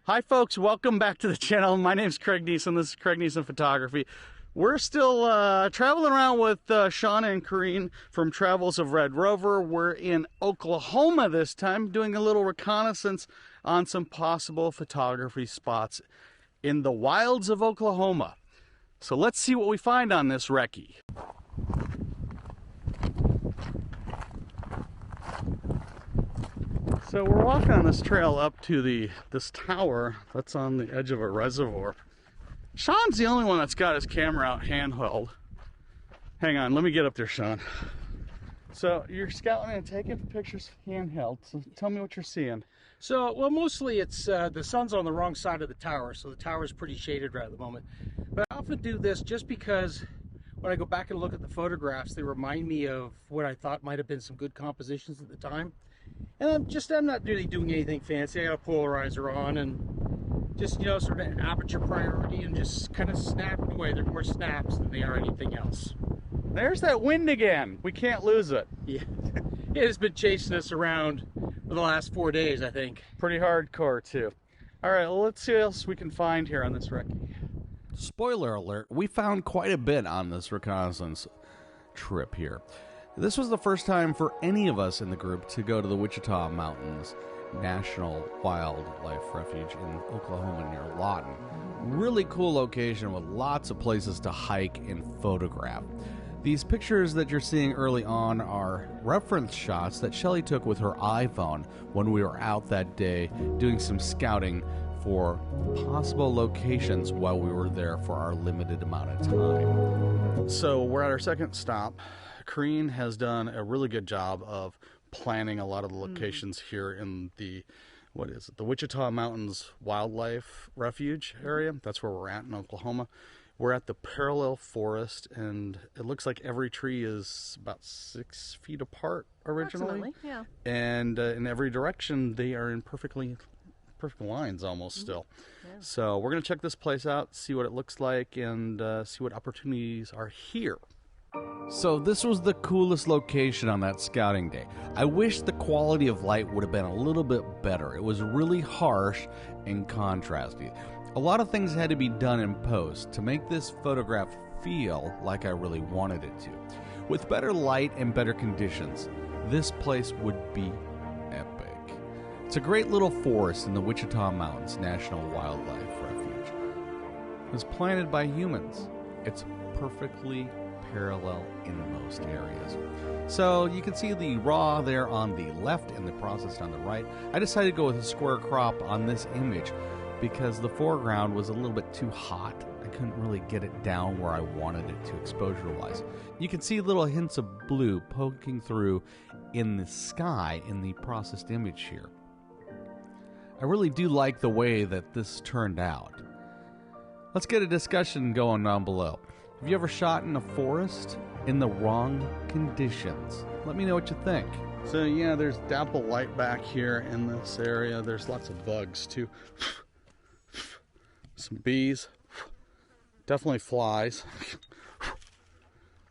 Hi folks, welcome back to the channel. My name's Craig Neeson. This is Craig Neeson Photography. We're still traveling around with Shawn and Corrine from Travels of Red Rover. We're in Oklahoma this time, doing a little reconnaissance on some possible photography spots in the wilds of Oklahoma. So let's see what we find on this recce. So we're walking on this trail up to this tower that's on the edge of a reservoir. Shawn's the only one that's got his camera out handheld. Hang on, let me get up there, Shawn. So you're scouting and taking pictures handheld. So tell me what you're seeing. So, well, mostly it's the sun's on the wrong side of the tower, so the tower is pretty shaded right at the moment. But I often do this just because when I go back and look at the photographs, they remind me of what I thought might have been some good compositions at the time. And I'm not really doing anything fancy. I got a polarizer on and just, you know, sort of aperture priority and just kind of snapping away. They're more snaps than they are anything else. There's that wind again. We can't lose it. Yeah, it has been chasing us around for the last 4 days, I think. Pretty hardcore too. All right, well, let's see what else we can find here on this recce. Spoiler alert, we found quite a bit on this reconnaissance trip here. This was the first time for any of us in the group to go to the Wichita Mountains National Wildlife Refuge in Oklahoma near Lawton. Really cool location with lots of places to hike and photograph. These pictures that you're seeing early on are reference shots that Shelley took with her iPhone when we were out that day doing some scouting for possible locations while we were there for our limited amount of time. So we're at our second stop. Corrine has done a really good job of planning a lot of the locations here in the, the Wichita Mountains Wildlife Refuge area. That's where we're at in Oklahoma. We're at the parallel forest, and it looks like every tree is about 6 feet apart originally. Yeah. And in every direction, they are in perfect lines almost still. Yeah. So we're going to check this place out, see what it looks like, and see what opportunities are here. So this was the coolest location on that scouting day. I wish the quality of light would have been a little bit better. It was really harsh and contrasty. A lot of things had to be done in post to make this photograph feel like I really wanted it to. With better light and better conditions, this place would be epic. It's a great little forest in the Wichita Mountains National Wildlife Refuge. It was planted by humans. It's perfectly parallel in most areas. So you can see the raw there on the left and the processed on the right. I decided to go with a square crop on this image because the foreground was a little bit too hot. I couldn't really get it down where I wanted it to exposure wise. You can see little hints of blue poking through in the sky in the processed image here. I really do like the way that this turned out. Let's get a discussion going down below. Have you ever shot in a forest in the wrong conditions? Let me know what you think. So yeah, there's dapple light back here in this area. There's lots of bugs too. Some bees. Definitely flies.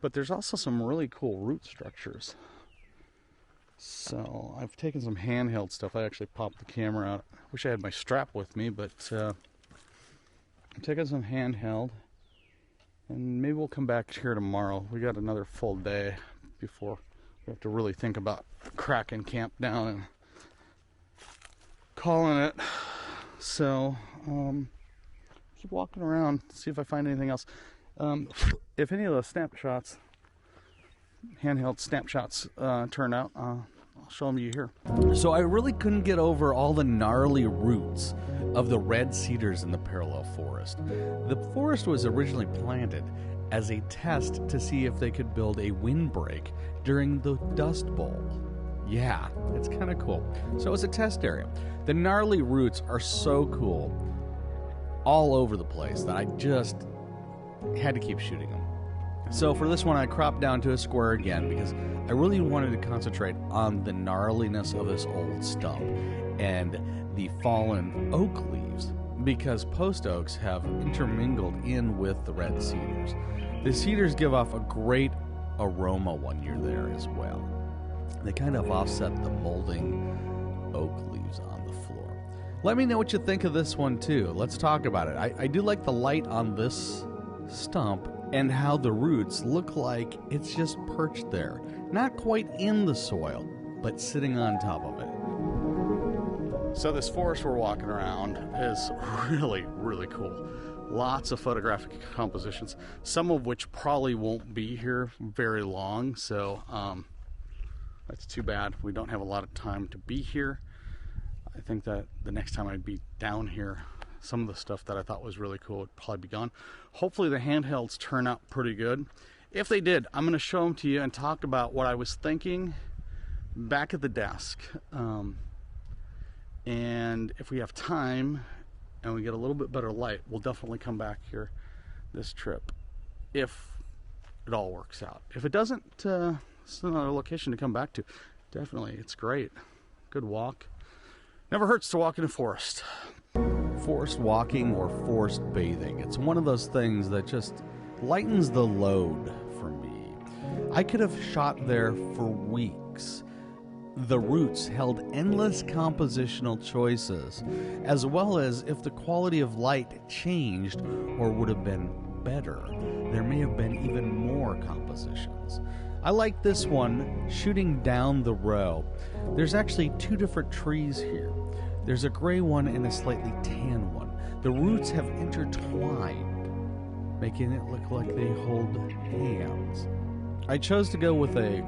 But there's also some really cool root structures. So I've taken some handheld stuff. I actually popped the camera out. I wish I had my strap with me, but I'm taking some handheld. And maybe we'll come back here tomorrow. We got another full day before we have to really think about cracking camp down and calling it. So, keep walking around, see if I find anything else. If any of the snapshots, handheld snapshots, turn out, I'll show them to you here. So I really couldn't get over all the gnarly roots of the red cedars in the parallel forest. The forest was originally planted as a test to see if they could build a windbreak during the Dust Bowl. Yeah, it's kind of cool. So it's a test area. The gnarly roots are so cool all over the place that I just had to keep shooting them. So for this one, I cropped down to a square again because I really wanted to concentrate on the gnarliness of this old stump and the fallen oak leaves, because post oaks have intermingled in with the red cedars. The cedars give off a great aroma when you're there as well. They kind of offset the molding oak leaves on the floor. Let me know what you think of this one too. Let's talk about it. I do like the light on this stump and how the roots look like it's just perched there. Not quite in the soil, but sitting on top of it. So this forest we're walking around is really, really cool. Lots of photographic compositions, some of which probably won't be here very long, so that's too bad. We don't have a lot of time to be here. I think that the next time I'd be down here, some of the stuff that I thought was really cool would probably be gone. Hopefully the handhelds turn out pretty good. If they did, I'm going to show them to you and talk about what I was thinking back at the desk. And if we have time and we get a little bit better light, we'll definitely come back here this trip if it all works out. If it doesn't, it's another location to come back to. Definitely, it's great. Good walk. Never hurts to walk in a forest. Forest walking or forest bathing. It's one of those things that just lightens the load for me. I could have shot there for weeks. The roots held endless compositional choices, as well as if the quality of light changed or would have been better, there may have been even more compositions. I like this one shooting down the row. There's actually two different trees here. There's a gray one and a slightly tan one. The roots have intertwined, making it look like they hold hands. I chose to go with a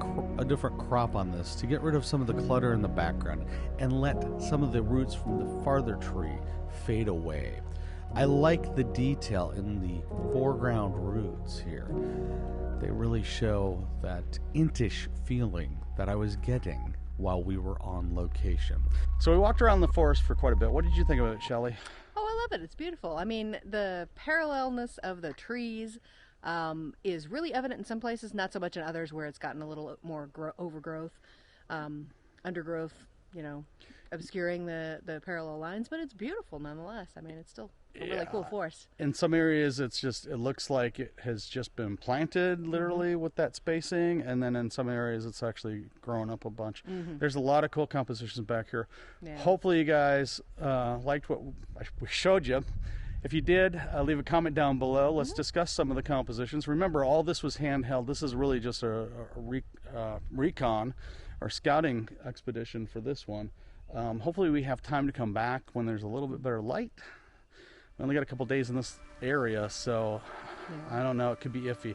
different crop on this to get rid of some of the clutter in the background and let some of the roots from the farther tree fade away. I like the detail in the foreground roots here. They really show that intish feeling that I was getting while we were on location. So we walked around the forest for quite a bit. What did you think of it, Shelley? Oh, I love it. It's beautiful. I mean, the parallelness of the trees is really evident in some places, not so much in others where it's gotten a little more overgrowth, undergrowth, you know, obscuring the parallel lines, but it's beautiful nonetheless. I mean, it's still a really cool forest. In some areas, it looks like it has just been planted literally with that spacing, and then in some areas, it's actually grown up a bunch. There's a lot of cool compositions back here. Yeah. Hopefully, you guys liked what we showed you. If you did, leave a comment down below. Let's discuss some of the compositions. Remember, all this was handheld. This is really just a recon or scouting expedition for this one. Hopefully we have time to come back when there's a little bit better light. We only got a couple days in this area, so I don't know. It could be iffy.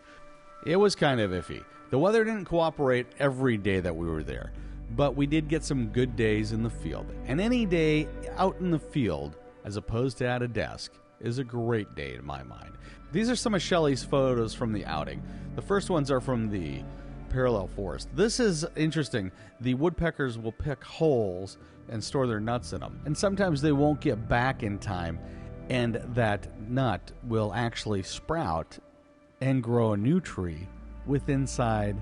It was kind of iffy. The weather didn't cooperate every day that we were there, but we did get some good days in the field. And any day out in the field, as opposed to at a desk, is a great day in my mind. These are some of Shelley's photos from the outing. The first ones are from the parallel forest. This is interesting. The woodpeckers will pick holes and store their nuts in them, and sometimes they won't get back in time, and that nut will actually sprout and grow a new tree inside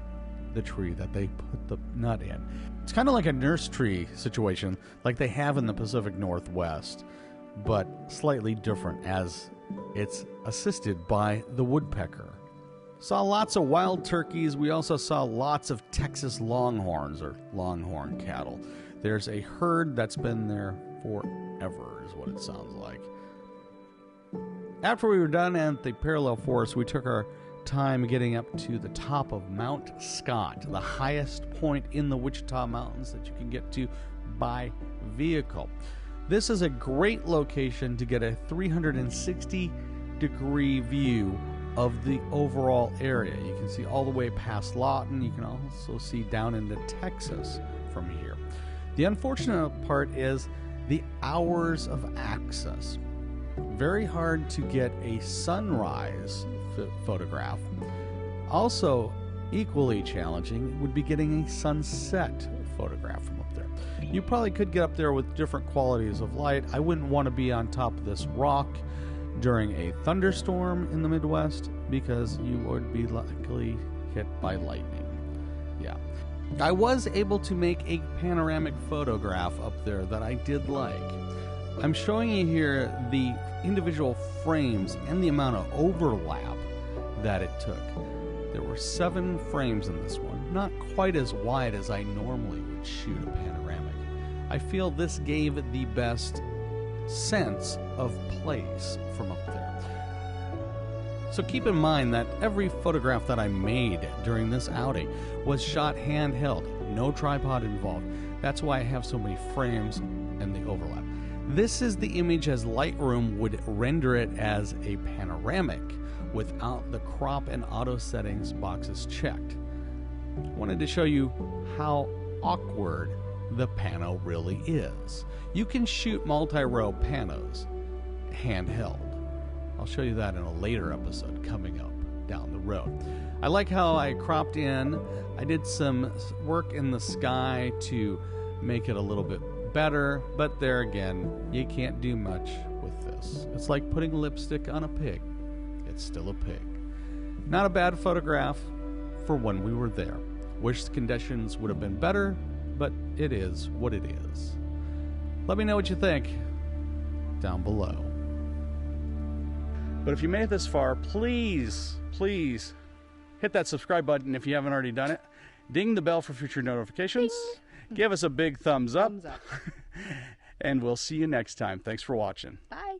the tree that they put the nut in. It's kind of like a nurse tree situation like they have in the Pacific Northwest, but slightly different as it's assisted by the woodpecker. Saw lots of wild turkeys. We also saw lots of Texas longhorns or longhorn cattle. There's a herd that's been there forever is what it sounds like. After we were done at the parallel forest, we took our time getting up to the top of Mount Scott, the highest point in the Wichita Mountains that you can get to by vehicle. This is a great location to get a 360-degree view of the overall area. You can see all the way past Lawton. You can also see down into Texas from here. The unfortunate part is the hours of access. Very hard to get a sunrise photograph. Also, equally challenging would be getting a sunset photograph from up there. You probably could get up there with different qualities of light. I wouldn't want to be on top of this rock during a thunderstorm in the Midwest because you would be likely hit by lightning. Yeah. I was able to make a panoramic photograph up there that I did like. I'm showing you here the individual frames and the amount of overlap that it took. There were 7 frames in this one, not quite as wide as I normally would shoot a panoramic. I feel this gave the best sense of place from up there. So keep in mind that every photograph that I made during this outing was shot handheld, no tripod involved. That's why I have so many frames and the overlap. This is the image as Lightroom would render it as a panoramic without the crop and auto settings boxes checked. I wanted to show you how awkward the pano really is. You can shoot multi-row panos handheld. I'll show you that in a later episode coming up down the road. I like how I cropped in. I did some work in the sky to make it a little bit better, but there again, you can't do much with this. It's like putting lipstick on a pig. It's still a pig. Not a bad photograph for when we were there. Wish the conditions would have been better, but it is what it is. Let me know what you think down below. But if you made it this far, please hit that subscribe button if you haven't already done it. Ding the bell for future notifications. Ding. Give us a big thumbs up. And we'll see you next time. Thanks for watching. Bye.